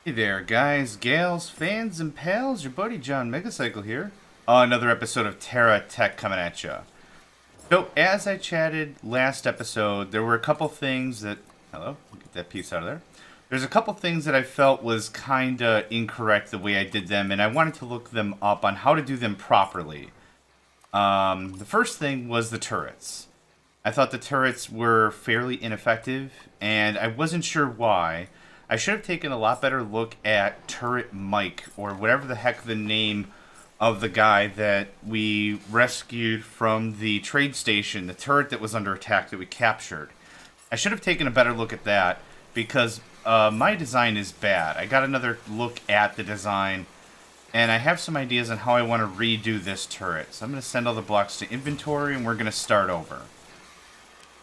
Hey there, guys, gals, fans, and pals. Your buddy John Megacycle here. Another episode of TerraTech coming at ya. So, as I chatted last episode, there were a couple things that... Hello? Get that piece out of there. There's a couple things that I felt was kinda incorrect the way I did them, and I wanted to look them up on how to do them properly. The first thing was the turrets. I thought the turrets were fairly ineffective, and I wasn't sure why. I should have taken a lot better look at Turret Mike, or whatever the heck the name of the guy that we rescued from the trade station, the turret that was under attack that we captured. I should have taken a better look at that, because my design is bad. I got another look at the design, and I have some ideas on how I want to redo this turret. So I'm going to send all the blocks to inventory, and we're going to start over.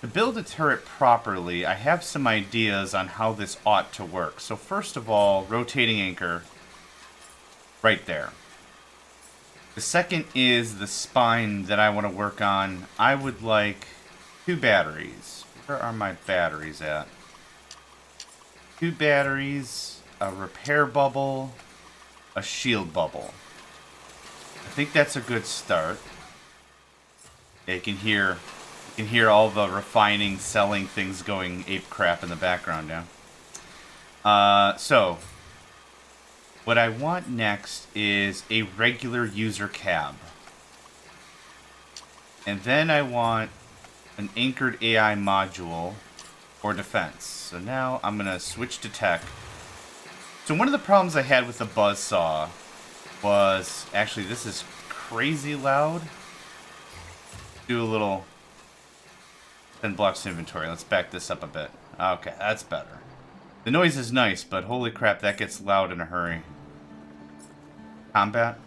To build a turret properly, I have some ideas on how this ought to work. So first of all, rotating anchor, right there. The second is the spine that I want to work on. I would like 2 batteries. Where are my batteries at? 2 batteries, a repair bubble, a shield bubble. I think that's a good start. Yeah, you can hear all the refining, selling things going ape crap in the background now. So, what I want next is a regular user cab. And then I want an anchored AI module for defense. So now I'm going to switch to tech. So one of the problems I had with the buzzsaw was... Actually, this is crazy loud. Do a little... 10 blocks to inventory. Let's back this up a bit. Okay, that's better. The noise is nice, but holy crap, that gets loud in a hurry. Combat?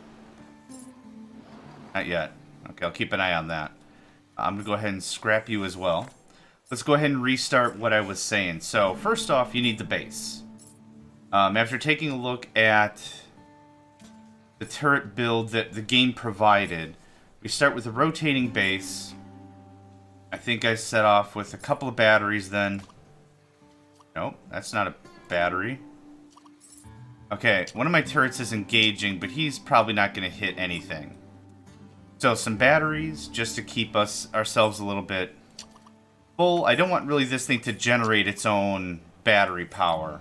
Not yet. Okay, I'll keep an eye on that. I'm going to go ahead and scrap you as well. Let's go ahead and restart what I was saying. So, first off, you need the base. After taking a look at the turret build that the game provided, we start with a rotating base. I think I set off with a couple of batteries then. Nope, that's not a battery. Okay, one of my turrets is engaging, but he's probably not going to hit anything. So some batteries, just to keep ourselves a little bit full. I don't want really this thing to generate its own battery power.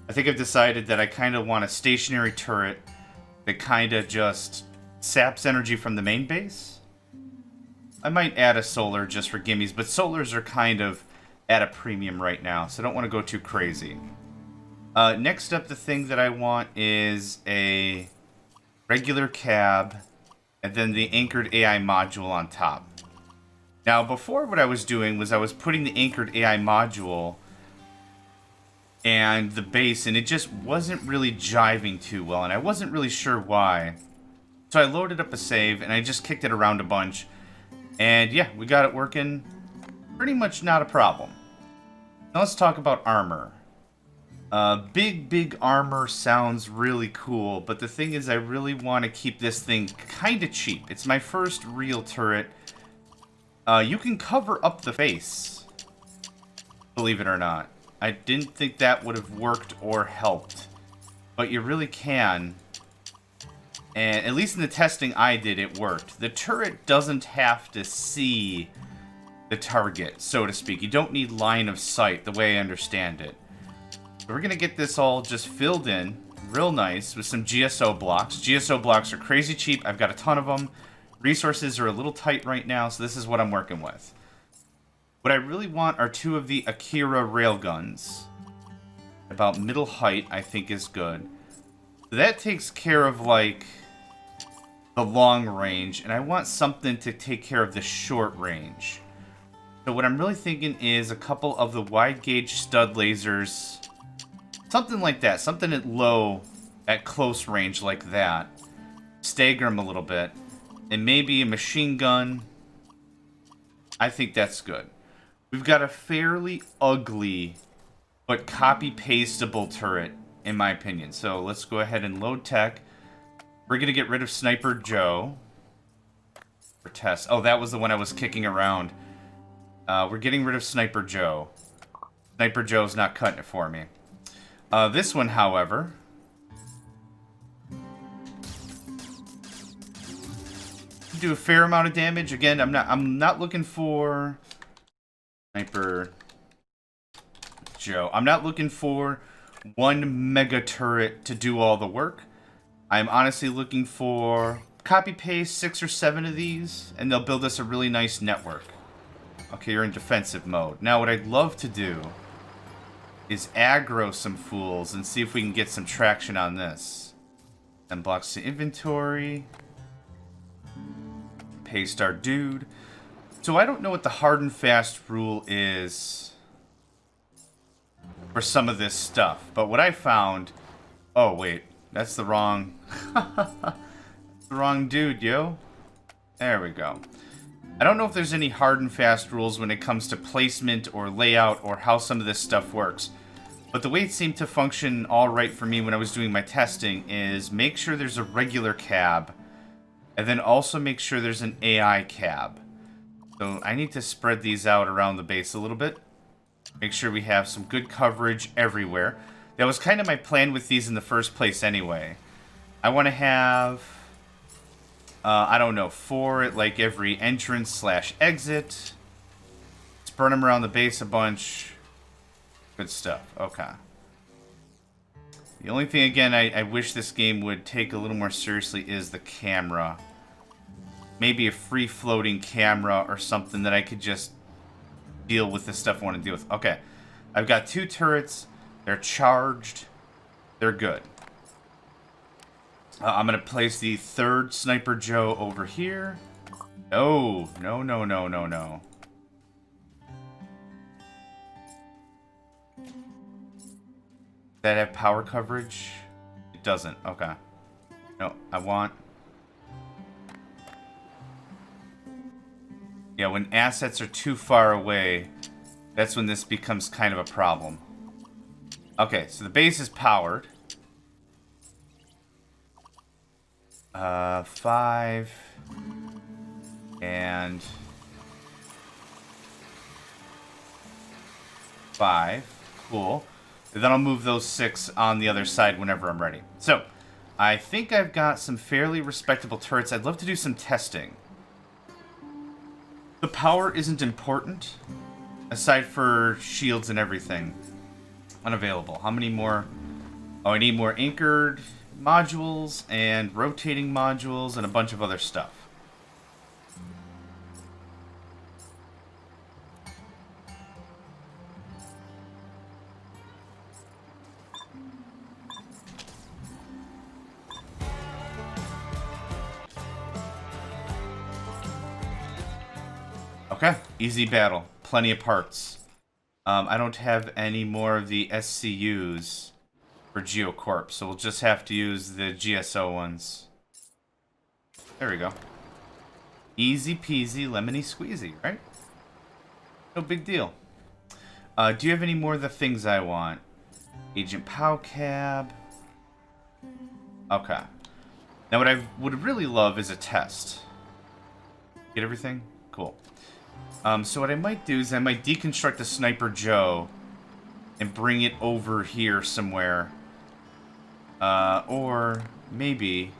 I think I've decided that I kind of want a stationary turret that kind of just saps energy from the main base. I might add a solar just for gimmies, but solars are kind of at a premium right now, so I don't want to go too crazy. Next up, the thing that I want is a regular cab, and then the anchored AI module on top. Now, before what I was doing was I was putting the anchored AI module and the base, and it just wasn't really jiving too well, and I wasn't really sure why. So I loaded up a save, and I just kicked it around a bunch. And yeah, we got it working. Pretty much not a problem. Now let's talk about armor. Big armor sounds really cool, but the thing is I really want to keep this thing kind of cheap. It's my first real turret. You can cover up the face, believe it or not. I didn't think that would have worked or helped, but you really can. And at least in the testing I did, it worked. The turret doesn't have to see the target, so to speak. You don't need line of sight, the way I understand it. So we're going to get this all just filled in, real nice, with some GSO blocks. GSO blocks are crazy cheap. I've got a ton of them. Resources are a little tight right now, so this is what I'm working with. What I really want are 2 of the Akira railguns. About middle height, I think, is good. That takes care of, like, the long range, and I want something to take care of the short range. So what I'm really thinking is a couple of the wide gauge stud lasers, something like that, something at close range like that. Stagger them a little bit, and maybe a machine gun. I think that's good. We've got a fairly ugly but copy-pastable turret, in my opinion. So let's go ahead and load tech. We're going to get rid of Sniper Joe. For test. Oh, that was the one I was kicking around. We're getting rid of Sniper Joe. Sniper Joe's not cutting it for me. This one, however, do a fair amount of damage. Again, I'm not looking for Sniper Joe. I'm not looking for one mega turret to do all the work. I'm honestly looking for copy paste 6 or 7 of these, and they'll build us a really nice network. Okay, you're in defensive mode. Now, what I'd love to do is aggro some fools and see if we can get some traction on this. Then blocks the inventory. Paste our dude. So I don't know what the hard and fast rule is for some of this stuff. But what I found... Oh, wait. That's the wrong... the wrong dude, yo. There we go. I don't know if there's any hard and fast rules when it comes to placement or layout or how some of this stuff works. But the way it seemed to function all right for me when I was doing my testing is make sure there's a regular cab, and then also make sure there's an AI cab. So I need to spread these out around the base a little bit. Make sure we have some good coverage everywhere. That was kind of my plan with these in the first place anyway. I want to have, I don't know, 4 at like every entrance / exit. Spread them around the base a bunch. Good stuff. Okay. The only thing, again, I wish this game would take a little more seriously is the camera. Maybe a free-floating camera or something that I could just deal with the stuff I want to deal with. Okay. I've got 2 turrets. They're charged. They're good. I'm going to place the 3rd Sniper Joe over here. No. No, no, no, no, no. That have power coverage? It doesn't. Okay. No, I want... Yeah, when assets are too far away, that's when this becomes kind of a problem. Okay, so the base is powered. 5... and... 5. Cool. Then I'll move those 6 on the other side whenever I'm ready. So, I think I've got some fairly respectable turrets. I'd love to do some testing. The power isn't important, aside for shields and everything. Unavailable. How many more? Oh, I need more anchored modules and rotating modules and a bunch of other stuff. Okay, easy battle. Plenty of parts. I don't have any more of the SCUs for GeoCorp, so we'll just have to use the GSO ones. There we go. Easy peasy, lemony squeezy, right? No big deal. Do you have any more of the things I want? Agent Pow Cab. Okay. Now what I would really love is a test. Get everything? Cool. So what I might do is I might deconstruct the Sniper Joe and bring it over here somewhere. Or maybe...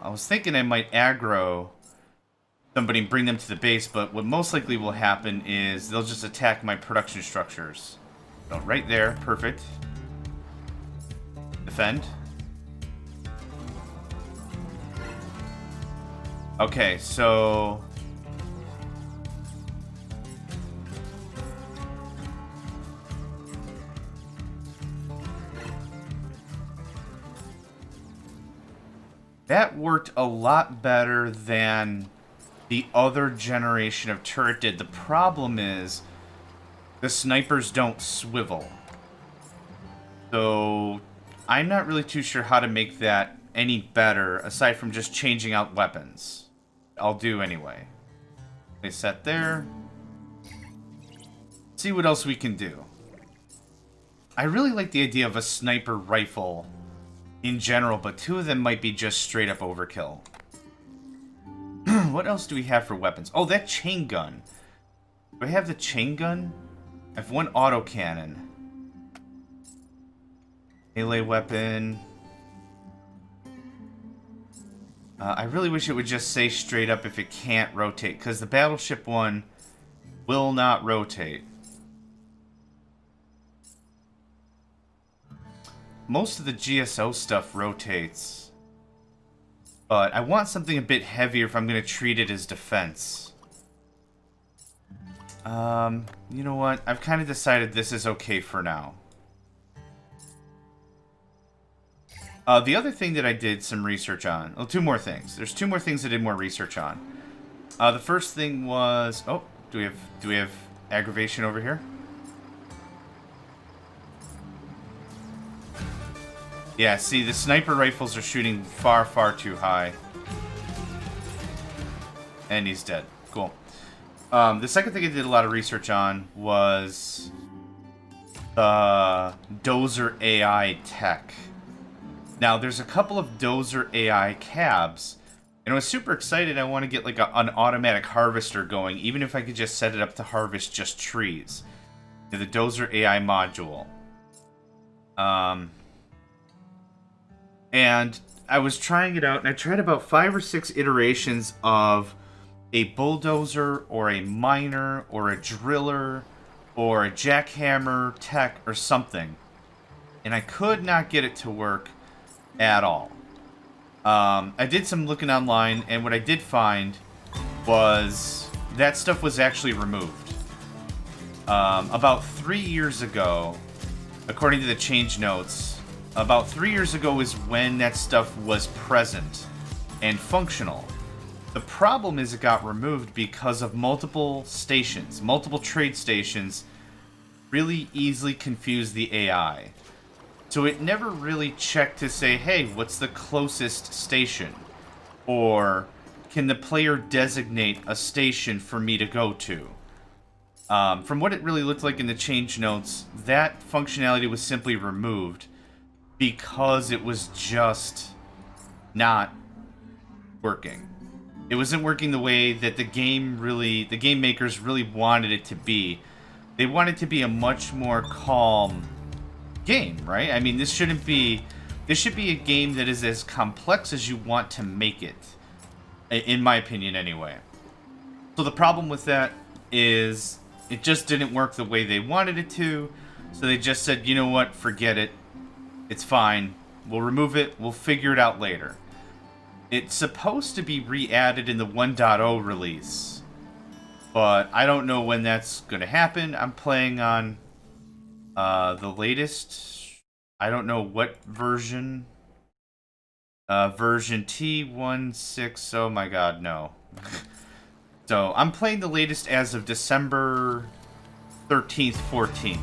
I was thinking I might aggro somebody and bring them to the base, but what most likely will happen is they'll just attack my production structures. So right there, perfect. Defend. Okay, so... that worked a lot better than the other generation of turret did. The problem is the snipers don't swivel. So I'm not really too sure how to make that any better aside from just changing out weapons. I'll do anyway. They set there. See what else we can do. I really like the idea of a sniper rifle in general, but 2 of them might be just straight up overkill. What else do we have for weapons? Oh, that chain gun. Do I have the chain gun? I have 1 autocannon. Melee weapon. I really wish it would just say straight up if it can't rotate, because the battleship one will not rotate. Most of the GSO stuff rotates. But I want something a bit heavier if I'm going to treat it as defense. You know what? I've kind of decided this is okay for now. The other thing that I did some research on... Well, two more things. There's two more things I did more research on. The first thing was... Oh, do we have aggravation over here? Yeah, see, the sniper rifles are shooting far, far too high. And he's dead. Cool. The second thing I did a lot of research on was the Dozer AI tech. Now, there's a couple of Dozer AI cabs, and I was super excited. I want to get like an automatic harvester going, even if I could just set it up to harvest just trees. The Dozer AI module. And I was trying it out, and I tried about 5 or 6 iterations of a bulldozer, or a miner, or a driller, or a jackhammer tech, or something. And I could not get it to work at all. I did some looking online, and what I did find was that stuff was actually removed. About 3 years ago, according to the change notes, about 3 years ago is when that stuff was present and functional. The problem is it got removed because of multiple stations, multiple trade stations really easily confused the AI. So it never really checked to say, hey, what's the closest station? Or can the player designate a station for me to go to? From what it really looked like in the change notes, that functionality was simply removed because it was just not working. It wasn't working the way that the game makers really wanted it to be. They wanted to be a much more calm game, right? I mean, this should be a game that is as complex as you want to make it, in my opinion anyway. So the problem with that is it just didn't work the way they wanted it to, so they just said, you know what, forget it. It's fine. We'll remove it. We'll figure it out later. It's supposed to be re-added in the 1.0 release, but I don't know when that's going to happen. I'm playing on the latest. I don't know what version. Version T16. Oh my god, no. So I'm playing the latest as of December 13th, 14th.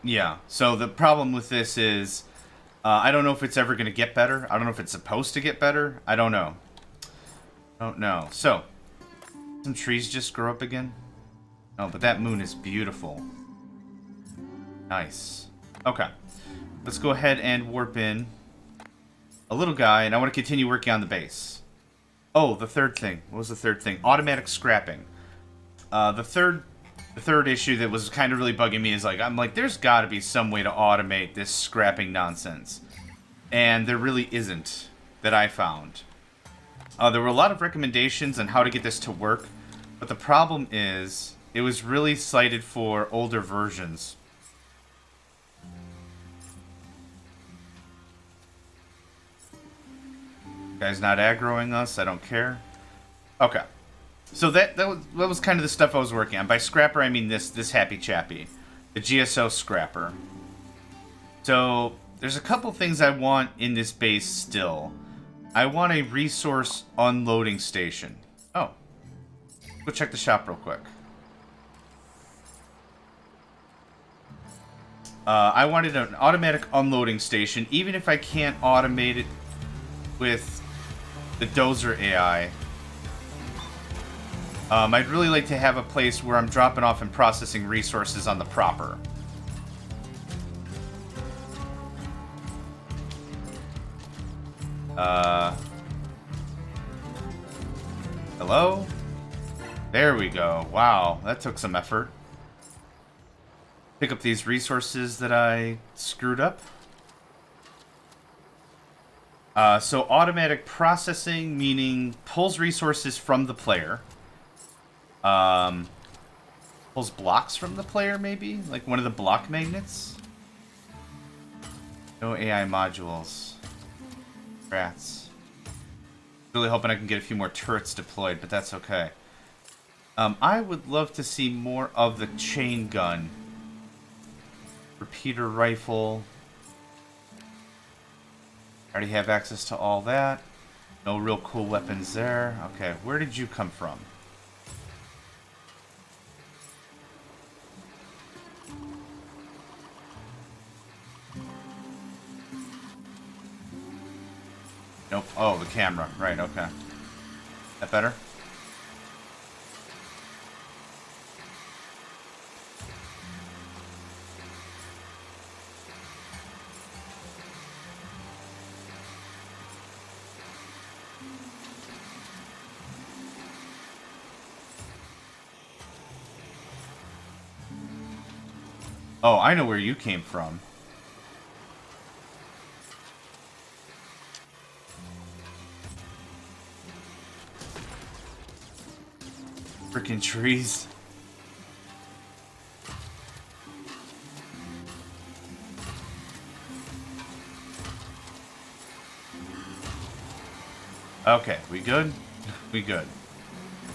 Yeah, so the problem with this is, I don't know if it's ever going to get better. I don't know if it's supposed to get better. I don't know. So, some trees just grow up again? Oh, but that moon is beautiful. Nice. Okay. Let's go ahead and warp in a little guy, and I want to continue working on the base. Oh, the third thing. What was the third thing? Automatic scrapping. The third issue that was kind of really bugging me is I'm like, there's got to be some way to automate this scrapping nonsense. And there really isn't that I found. There were a lot of recommendations on how to get this to work, but the problem is it was really cited for older versions. Guy's not aggroing us, I don't care. Okay. So that was kind of the stuff I was working on. By scrapper, I mean this happy chappy, the GSO scrapper. So there's a couple things I want in this base still. I want a resource unloading station. Oh, go check the shop real quick. I wanted an automatic unloading station, even if I can't automate it with the Dozer AI. I'd really like to have a place where I'm dropping off and processing resources on the proper. Hello? There we go. Wow, that took some effort. Pick up these resources that I screwed up. So automatic processing, meaning pulls resources from the player. Pulls blocks from the player, maybe? Like one of the block magnets? No AI modules. Rats. Really hoping I can get a few more turrets deployed, but that's okay. I would love to see more of the chain gun. Repeater rifle. Already have access to all that. No real cool weapons there. Okay, where did you come from? Nope. Oh, the camera. Right, okay. That better? Oh, I know where you came from. Freaking trees. Okay, we good? We good.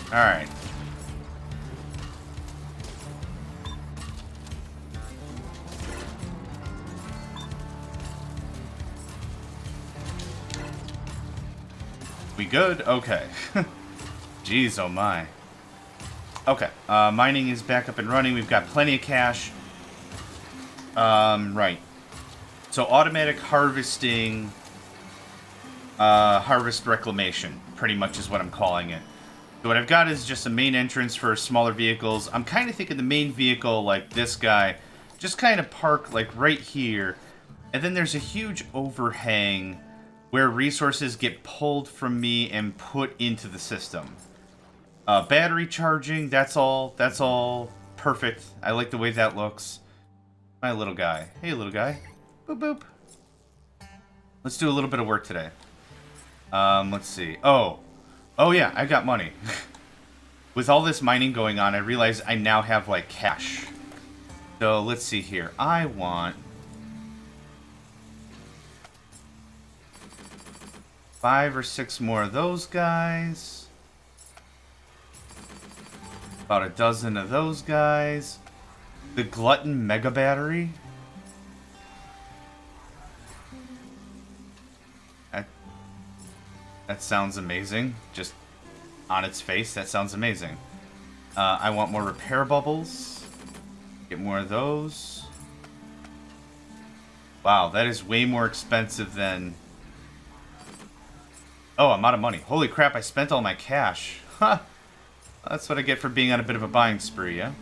Alright. We good? Okay. Jeez, oh my. Okay, mining is back up and running. We've got plenty of cash. Right. So automatic harvesting, harvest reclamation, pretty much is what I'm calling it. So what I've got is just a main entrance for smaller vehicles. I'm kind of thinking the main vehicle, like this guy, just kind of park like right here. And then there's a huge overhang where resources get pulled from me and put into the system. Battery charging, that's all perfect. I like the way that looks. My little guy. Hey, little guy. Boop, boop. Let's do a little bit of work today. Let's see. Oh yeah, I got money. With all this mining going on, I realize I now have, like, cash. So, let's see here. I want 5 or 6 more of those guys. About a dozen of those guys. The Glutton Mega Battery. That sounds amazing. Just on its face, that sounds amazing. I want more repair bubbles. Get more of those. Wow, that is way more expensive than... Oh, I'm out of money. Holy crap, I spent all my cash. Huh. That's what I get for being on a bit of a buying spree, yeah?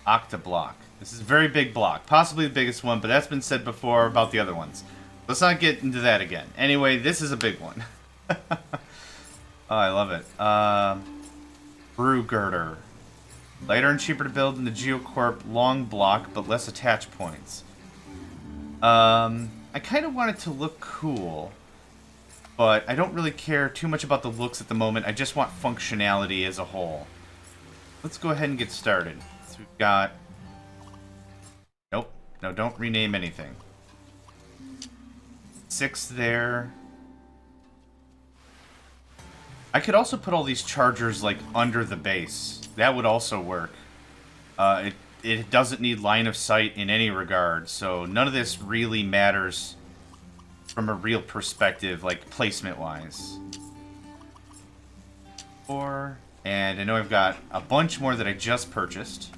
Octablock. This is a very big block. Possibly the biggest one, but that's been said before about the other ones. Let's not get into that again. Anyway, this is a big one. Oh, I love it. Brew Girder. Lighter and cheaper to build than the Geocorp long block, but less attach points. I kind of want it to look cool, but I don't really care too much about the looks at the moment. I just want functionality as a whole. Let's go ahead and get started. So we've got... Nope. No, don't rename anything. 6 there. I could also put all these chargers, like, under the base. That would also work. It doesn't need line of sight in any regard, so none of this really matters from a real perspective, like, placement-wise. 4, and I know I've got a bunch more that I just purchased.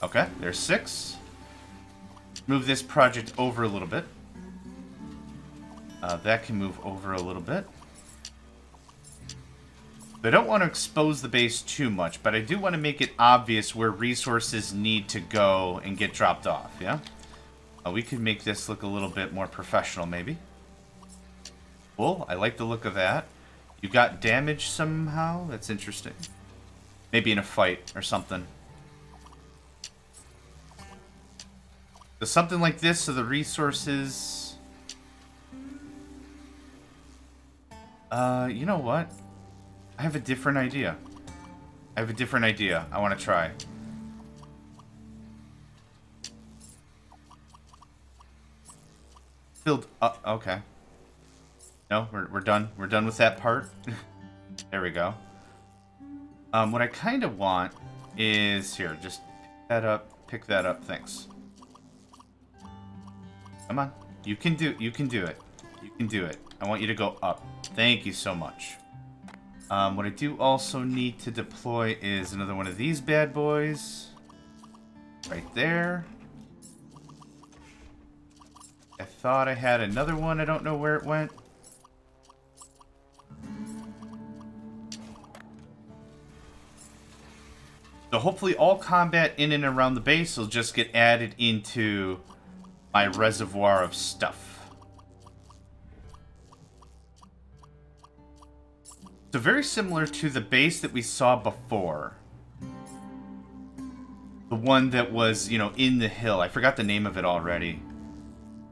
Okay, there's 6. Move this project over a little bit. That can move over a little bit. I don't want to expose the base too much, but I do want to make it obvious where resources need to go and get dropped off, yeah? We could make this look a little bit more professional, maybe. Cool. I like the look of that. You got damaged somehow? That's interesting. Maybe in a fight or something. So something like this, so the resources... you know what? I have a different idea. I want to try. Filled up. Okay. No, we're done. We're done with that part. There we go. What I kind of want is here. Just pick that up. Pick that up. Thanks. Come on. You can do it. You can do it. I want you to go up. Thank you so much. What I do also need to deploy is another one of these bad boys. Right there. I thought I had another one. I don't know where it went. So hopefully all combat in and around the base will just get added into my reservoir of stuff. So very similar to the base that we saw before. The one that was, you know, in the hill. I forgot the name of it already.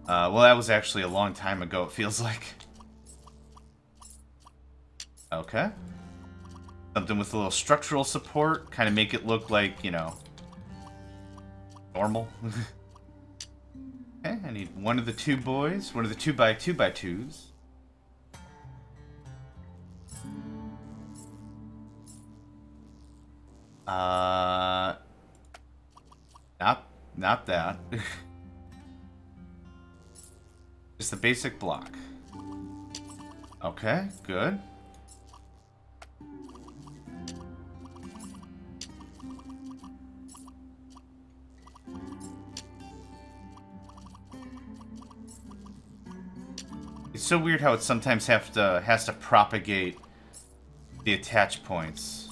Well, that was actually a long time ago, it feels like. Okay. Something with a little structural support. Kind of make it look like, you know, normal. Okay, I need one of the two boys. One of the 2x2x2s. Not that. Just the basic block. Okay, good. It's so weird how it sometimes has to propagate the attach points.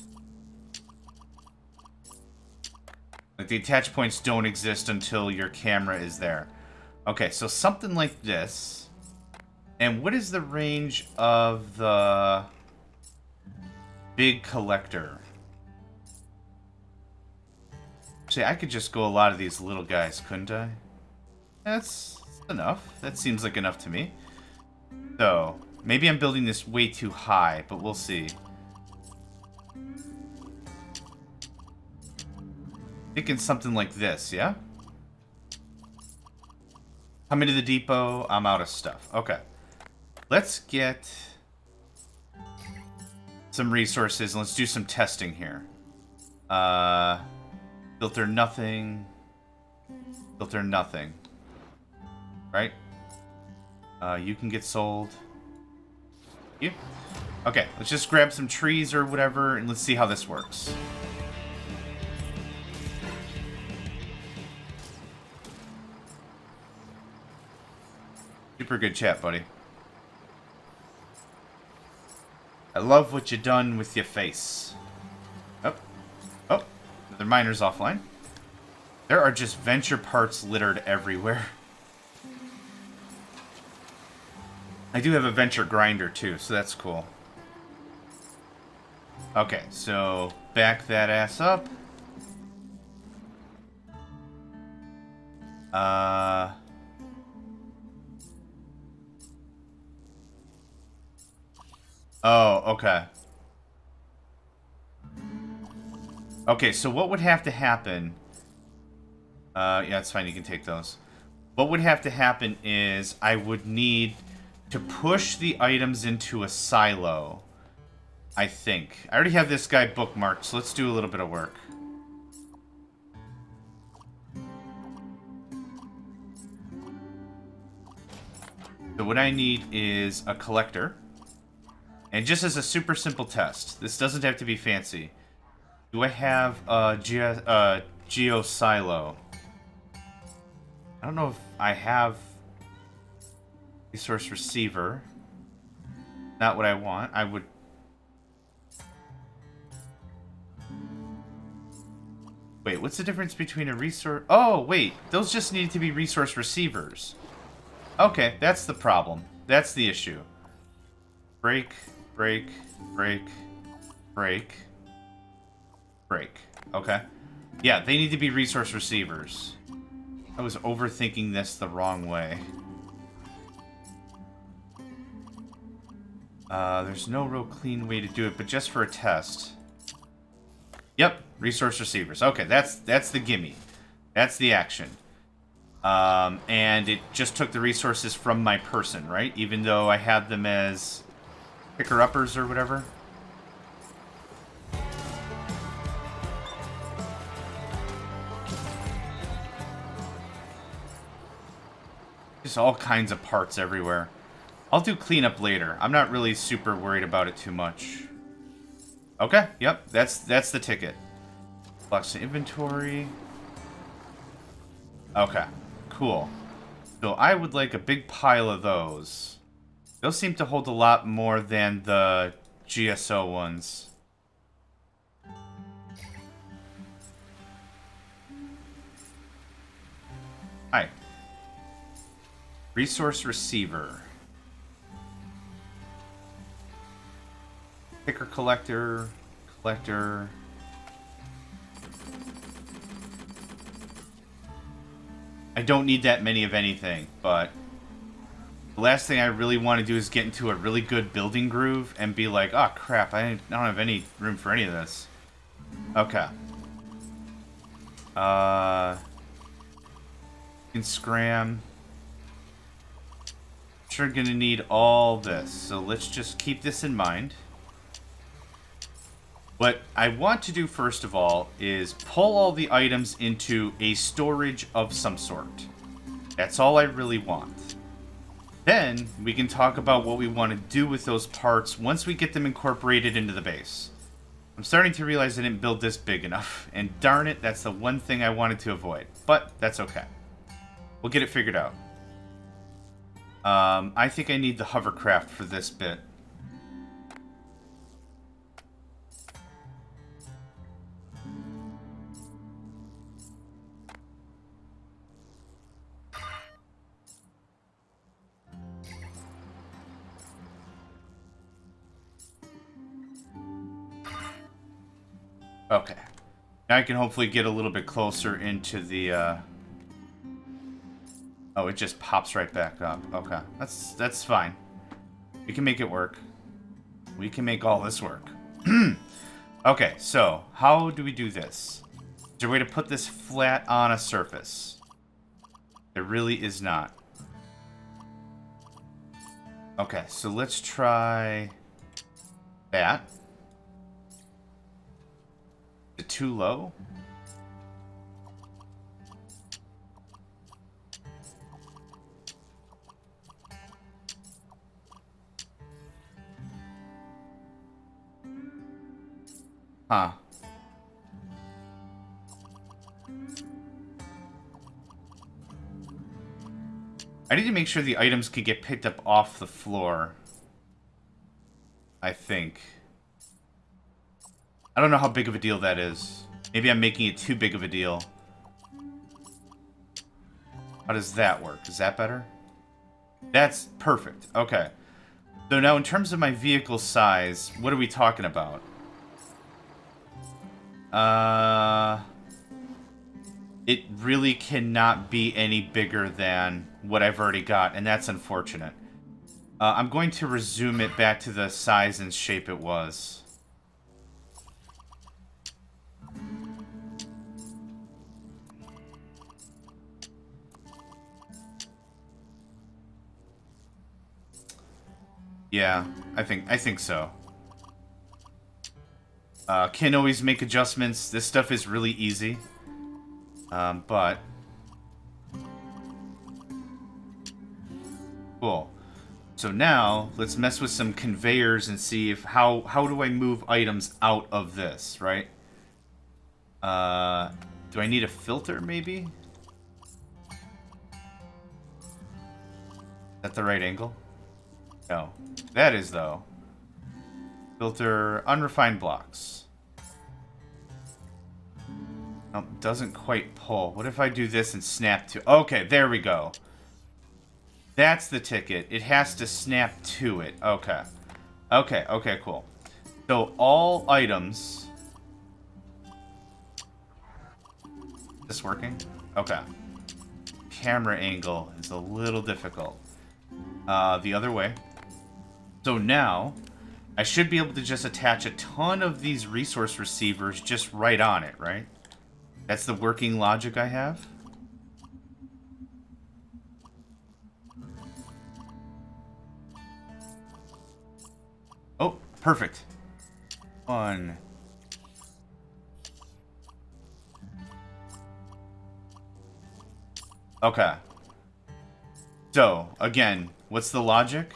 Like, the attach points don't exist until your camera is there. Okay, so something like this. And what is the range of the big collector? See, I could just go a lot of these little guys, couldn't I? That's enough. That seems like enough to me. So, maybe I'm building this way too high, but we'll see. Thinking something like this, yeah? Come into the depot, I'm out of stuff. Okay. Let's get some resources and let's do some testing here. Filter nothing. Filter nothing. Right? You can get sold. You? Okay, let's just grab some trees or whatever and let's see how this works. Super good chat, buddy. I love what you done with your face. Oh. Oh. Another miner's offline. There are just venture parts littered everywhere. I do have a venture grinder too, so that's cool. Okay, so back that ass up. Oh, okay. Okay, so what would have to happen... yeah, it's fine, you can take those. What would have to happen is I would need to push the items into a silo, I think. I already have this guy bookmarked, so let's do a little bit of work. So what I need is a collector. And just as a super simple test, this doesn't have to be fancy. Do I have a geo silo? I don't know if I have resource receiver. Not what I want. I would... Wait, what's the difference between a resource... Oh, wait. Those just need to be resource receivers. Okay, that's the problem. That's the issue. break, break, break, break, break. Okay. Yeah, they need to be resource receivers. I was overthinking this the wrong way. There's no real clean way to do it, but just for a test. Yep, resource receivers. Okay, that's the gimme. That's the action. And it just took the resources from my person, right? Even though I had them as picker-uppers or whatever. Just all kinds of parts everywhere. I'll do cleanup later. I'm not really super worried about it too much. Okay, yep, that's the ticket. Flux inventory. Okay, cool. So I would like a big pile of those. Those seem to hold a lot more than the GSO ones. Hi. Resource receiver. Picker collector. Collector. I don't need that many of anything, but the last thing I really want to do is get into a really good building groove and be like, oh crap, I don't have any room for any of this. Okay. In Scram. Sure gonna need all this, so let's just keep this in mind. What I want to do first of all is pull all the items into a storage of some sort. That's all I really want. Then we can talk about what we want to do with those parts once we get them incorporated into the base. I'm starting to realize I didn't build this big enough, and darn it, that's the one thing I wanted to avoid. But that's okay. We'll get it figured out. I think I need the hovercraft for this bit. Okay. Now I can hopefully get a little bit closer into the, Oh, it just pops right back up. Okay. That's fine. We can make it work. We can make all this work. Okay, so, how do we do this? Is there a way to put this flat on a surface? There really is not. Okay, so let's try that. Is it too low? Huh. I need to make sure the items can get picked up off the floor. I think. I don't know how big of a deal that is. Maybe I'm making it too big of a deal. How does that work? Is that better? That's perfect. Okay. So now in terms of my vehicle size, what are we talking about? It really cannot be any bigger than what I've already got, and that's unfortunate. I'm going to resume it back to the size and shape it was. Yeah, I think so. Can always make adjustments. This stuff is really easy. But... Cool. So now, let's mess with some conveyors and see if how do I move items out of this, right? Do I need a filter, maybe? Is that the right angle? No. That is, though. Filter unrefined blocks. Oh, doesn't quite pull. What if I do this and snap to... Okay, there we go. That's the ticket. It has to snap to it. Okay. Okay, okay, cool. So all items... Is this working? Okay. Camera angle is a little difficult. The other way. So now, I should be able to just attach a ton of these resource receivers just right on it, right? That's the working logic I have. Oh, perfect. One. Okay. So, again, what's the logic?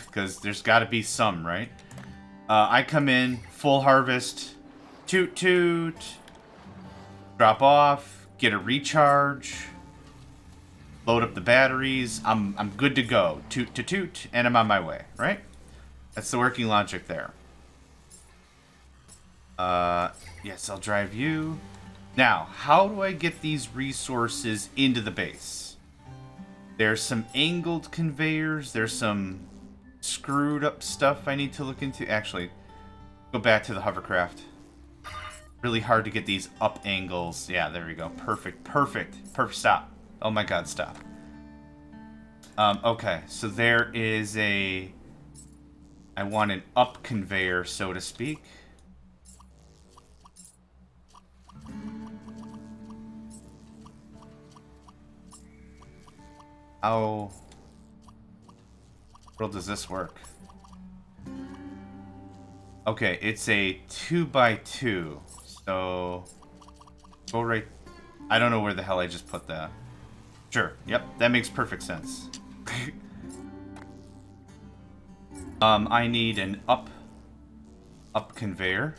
Because there's got to be some, right? I come in, full harvest, toot toot, drop off, get a recharge, load up the batteries. I'm good to go. Toot to toot, and I'm on my way, right? That's the working logic there. Yes, I'll drive you. Now, how do I get these resources into the base? There's some angled conveyors. There's some screwed up stuff I need to look into. Actually, go back to the hovercraft. Really hard to get these up angles. Yeah, there we go. Perfect, perfect, perfect. Stop. Oh my god, stop. Okay, so there is a... I want an up conveyor, so to speak. How world does this work? Okay, it's a 2x2. So go right. I don't know where the hell I just put that. Sure. Yep, that makes perfect sense. I need an up conveyor.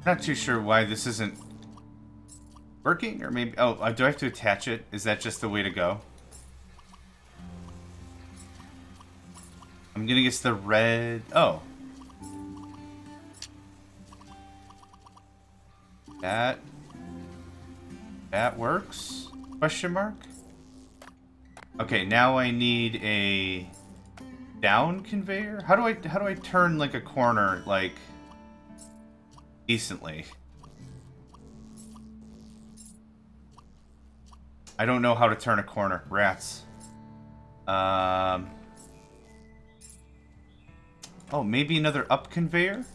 Not too sure why this isn't working, or maybe... Oh, do I have to attach it? Is that just the way to go? I'm gonna guess the red... Oh. That works? Question mark? Okay, now I need a down conveyor? How do I turn like a corner like decently? I don't know how to turn a corner. Rats. Oh, maybe another up conveyor?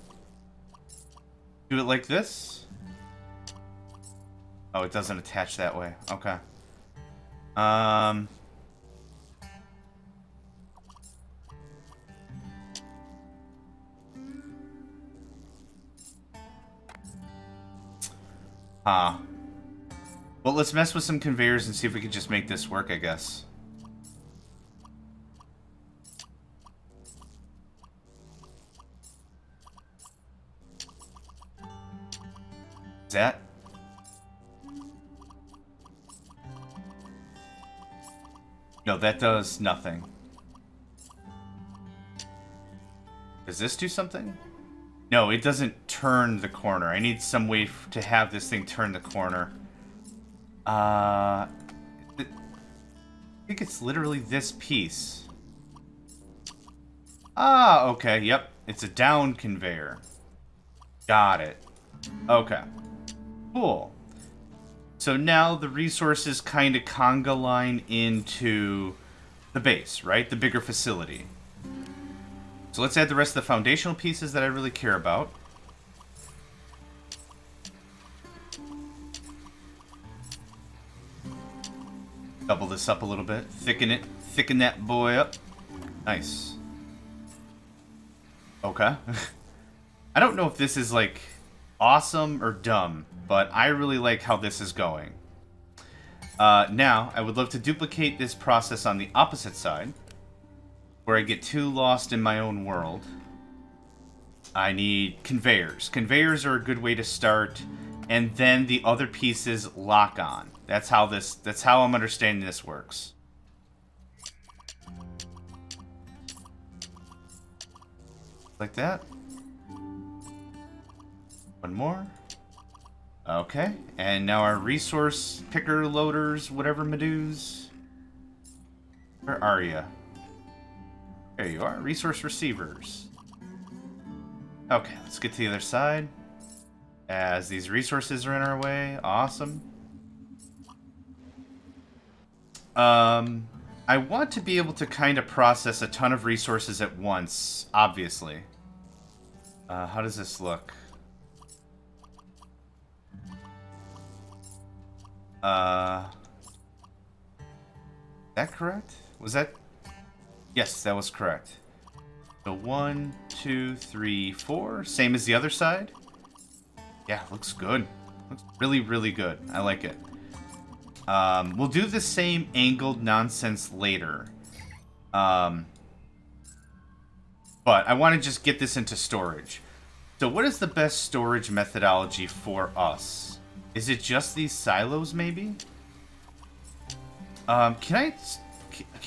Do it like this? Oh, it doesn't attach that way. Okay. Well, let's mess with some conveyors and see if we can just make this work, I guess. Is that? No, that does nothing. Does this do something? No, it doesn't turn the corner. I need some way to have this thing turn the corner. I think it's literally this piece. Ah, okay, yep. It's a down conveyor. Got it. Okay. Cool. So now the resources kind of conga line into the base, right? The bigger facility. So let's add the rest of the foundational pieces that I really care about. Double this up a little bit. Thicken it. Thicken that boy up. Nice. Okay. I don't know if this is, like, awesome or dumb, but I really like how this is going. Now, I would love to duplicate this process on the opposite side, where I get too lost in my own world. I need conveyors. Conveyors are a good way to start, and then the other pieces lock on. That's how I'm understanding this works. Like that. One more. Okay, and now our resource picker loaders, whatever Meduse. Where are you? There you are, resource receivers. Okay, let's get to the other side. As these resources are in our way, awesome. I want to be able to kind of process a ton of resources at once, obviously. How does this look? That correct? Was that? Yes, that was correct. So 1, 2, 3, 4. Same as the other side. Yeah, looks good. Looks really, really good. I like it. We'll do the same angled nonsense later. But I want to just get this into storage. So what is the best storage methodology for us? Is it just these silos, maybe? Can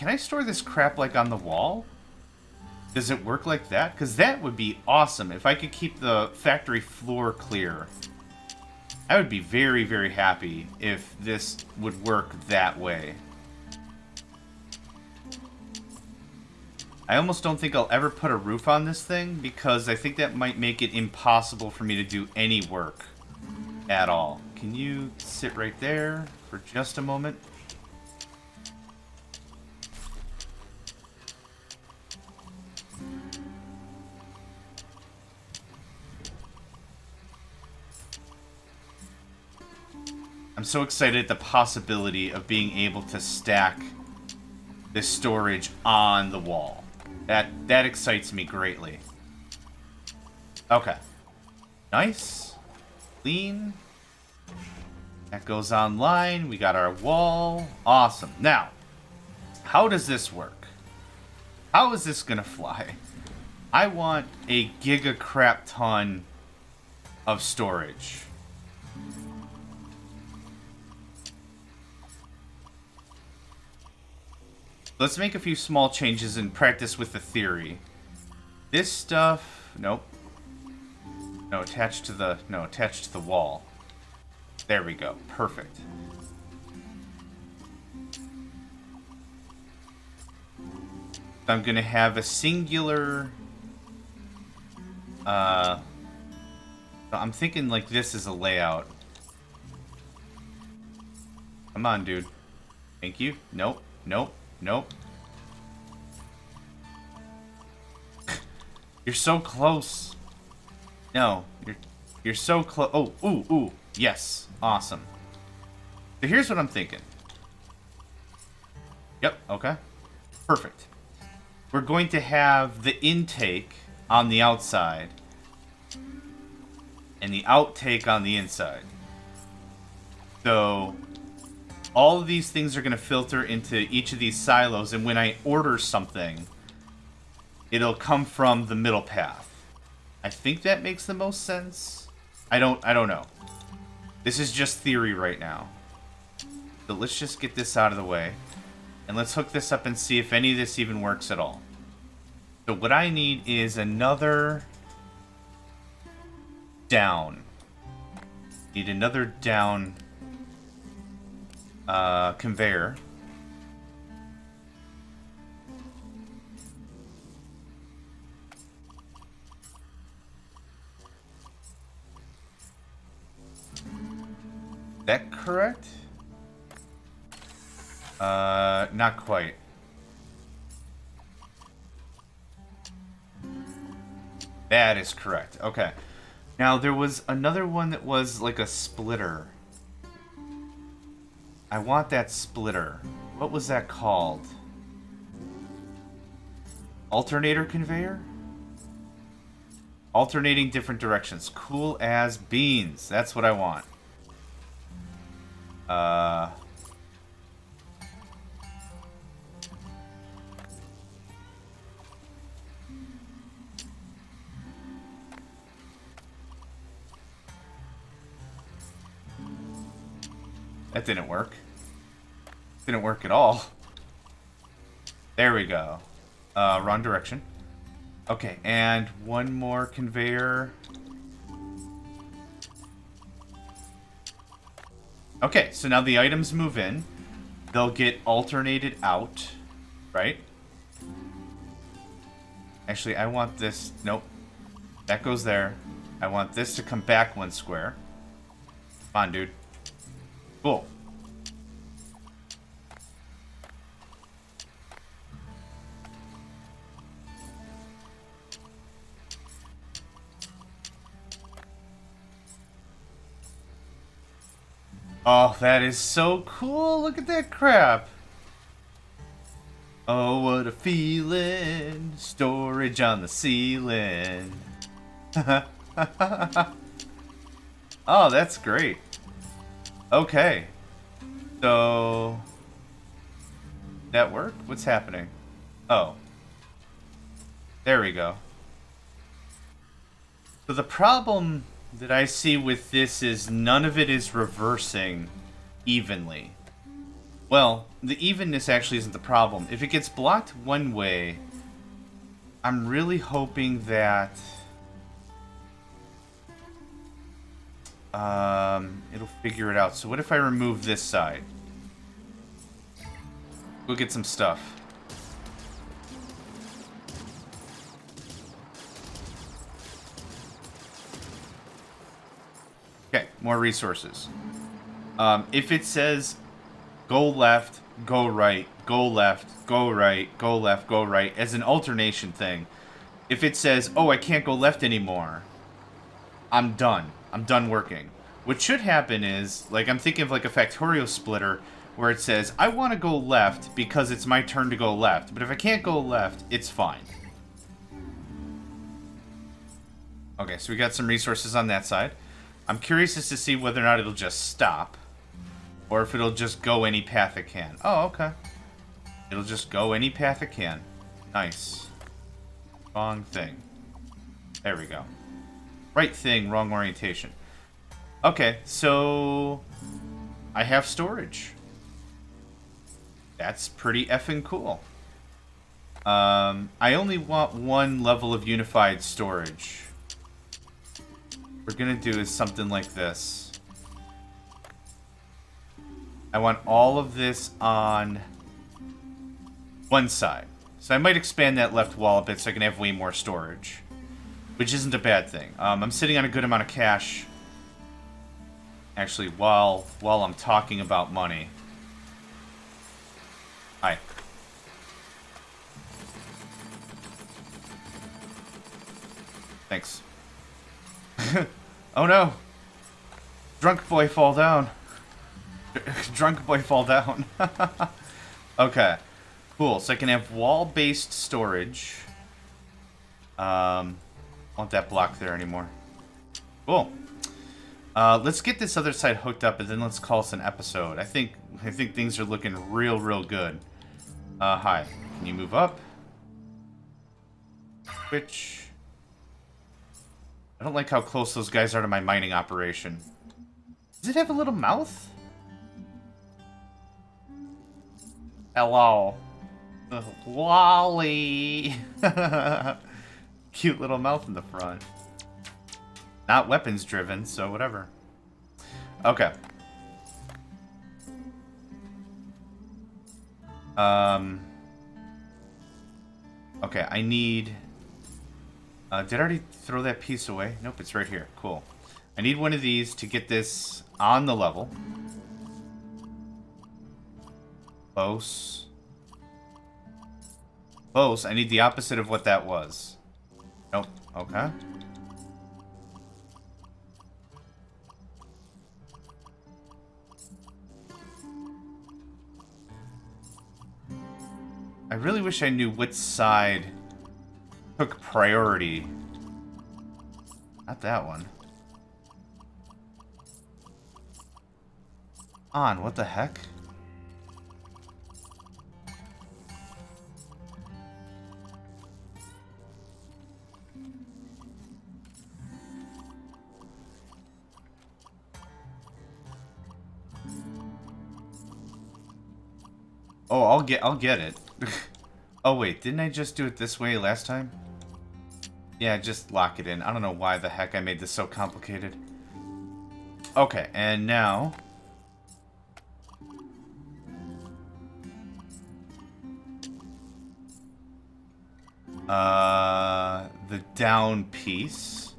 I store this crap, like, on the wall? Does it work like that? Because that would be awesome. If I could keep the factory floor clear, I would be very, very happy if this would work that way. I almost don't think I'll ever put a roof on this thing, because I think that might make it impossible for me to do any work at all. Can you sit right there for just a moment? I'm so excited at the possibility of being able to stack this storage on the wall. That excites me greatly. Okay. Nice. Clean. That goes online. We got our wall. Awesome. Now, how does this work? How is this gonna fly? I want a giga crap ton of storage. Let's make a few small changes and practice with the theory. This stuff, nope. No, attached to the wall. There we go. Perfect. I'm gonna have a singular. I'm thinking like this is a layout. Come on, dude. Thank you. Nope. Nope. Nope. You're so close. No, you're so close. Oh, ooh. Yes. Awesome. So here's what I'm thinking. Yep, okay. Perfect. We're going to have the intake on the outside and the outtake on the inside. So all of these things are going to filter into each of these silos, and when I order something, it'll come from the middle path. I think that makes the most sense. I don't know. This is just theory right now. So let's just get this out of the way. And let's hook this up and see if any of this even works at all. So what I need is another down. Need another down conveyor. Is that correct? Not quite. That is correct. Okay. Now, there was another one that was like a splitter. I want that splitter. What was that called? Alternator conveyor? Alternating different directions. Cool as beans. That's what I want. That didn't work. Didn't work at all. There we go. Wrong direction. Okay, and one more conveyor. Okay, so now the items move in. They'll get alternated out, right? Actually, I want this... Nope. That goes there. I want this to come back 1 square. Come on, dude. Cool. Oh, that is so cool. Look at that crap. Oh, what a feeling. Storage on the ceiling. Oh, that's great. Okay. So... that work? What's happening? Oh. There we go. So the problem that I see with this is none of it is reversing evenly. Well, the evenness actually isn't the problem. If it gets blocked one way, I'm really hoping that it'll figure it out. So what if I remove this side? Go get some stuff. Okay, more resources. If it says go left, go right, go left, go right, go left, go right, as an alternation thing, if it says, oh, I can't go left anymore, I'm done. I'm done working. What should happen is, like, I'm thinking of like a factorial splitter where it says, I want to go left because it's my turn to go left, but if I can't go left, it's fine. Okay, so we got some resources on that side. I'm curious as to see whether or not it'll just stop, or if it'll just go any path it can. Oh, okay. It'll just go any path it can. Nice. Wrong thing. There we go. Right thing, wrong orientation. Okay, so I have storage. That's pretty effing cool. I only want 1 level of unified storage. What we're gonna do is something like this. I want all of this on one side. So I might expand that left wall a bit so I can have way more storage. Which isn't a bad thing. I'm sitting on a good amount of cash. Actually, while I'm talking about money. Hi. Thanks. Oh no! Drunk boy fall down. Drunk boy fall down. Okay. Cool. So I can have wall-based storage. Want that block there anymore. Cool. Let's get this other side hooked up, and then let's call this an episode. I think things are looking real good. Hi. Can you move up? Which... I don't like how close those guys are to my mining operation. Does it have a little mouth? Hello. Wally. Cute little mouth in the front. Not weapons driven, so whatever. Okay. Okay, I need... did I already throw that piece away? Nope, it's right here. Cool. I need one of these to get this on the level. Close. Close. I need the opposite of what that was. Nope. Okay. I really wish I knew which side took priority. Not that one. On, what the heck? Oh, I'll get it. Oh wait, didn't I just do it this way last time? Yeah, just lock it in. I don't know why the heck I made this so complicated. Okay, and now... the down piece.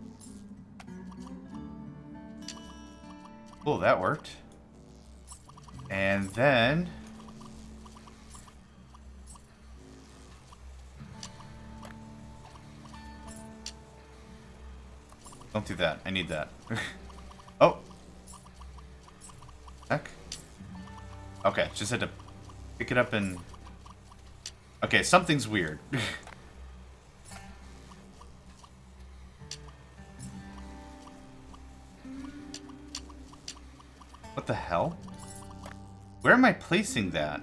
Oh, that worked. And then... Don't do that. I need that. Oh. Heck. Okay, just had to pick it up and... Okay, something's weird. What the hell? Where am I placing that?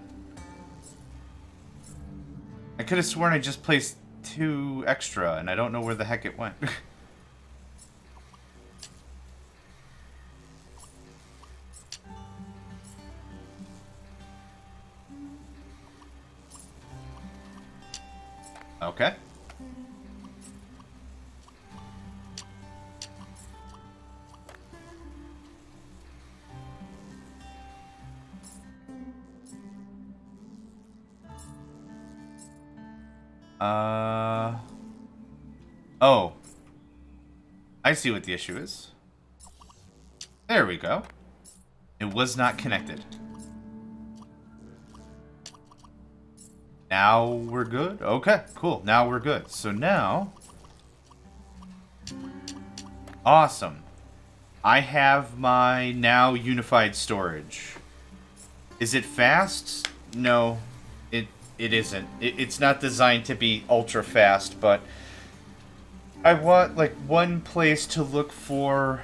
I could have sworn I just placed 2 extra, and I don't know where the heck it went. Okay. Oh. I see what the issue is. There we go. It was not connected. Now we're good? Okay, cool. Now we're good. So now... Awesome. I have my now unified storage. Is it fast? No, it isn't. It's not designed to be ultra fast, but I want like one place to look for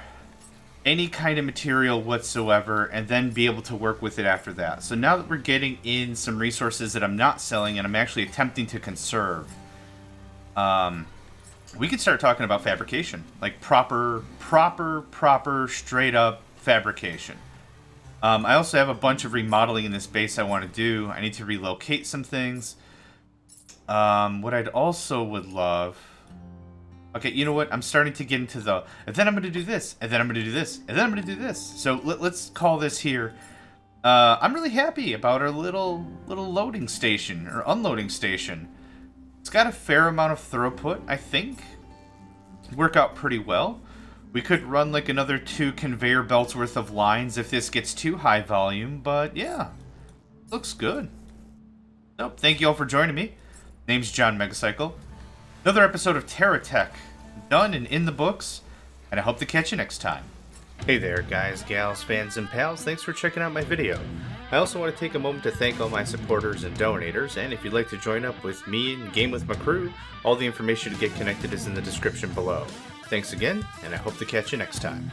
any kind of material whatsoever and then be able to work with it after that. So now that we're getting in some resources that I'm not selling and I'm actually attempting to conserve, we could start talking about fabrication, like proper, straight up fabrication. I also have a bunch of remodeling in this base I want to do. I need to relocate some things. What I'd also would love... Okay, you know what? I'm starting to get into the... And then I'm going to do this, and then I'm going to do this, and then I'm going to do this. So let's call this here... I'm really happy about our little loading station, or unloading station. It's got a fair amount of throughput, I think. Work out pretty well. We could run like another 2 conveyor belts worth of lines if this gets too high volume, but yeah, looks good. So, thank you all for joining me. Name's John Megacycle. Another episode of TerraTech done and in the books, and I hope to catch you next time. Hey there, guys, gals, fans, and pals. Thanks for checking out my video. I also want to take a moment to thank all my supporters and donators, and if you'd like to join up with me and game with my crew, all the information to get connected is in the description below. Thanks again, and I hope to catch you next time.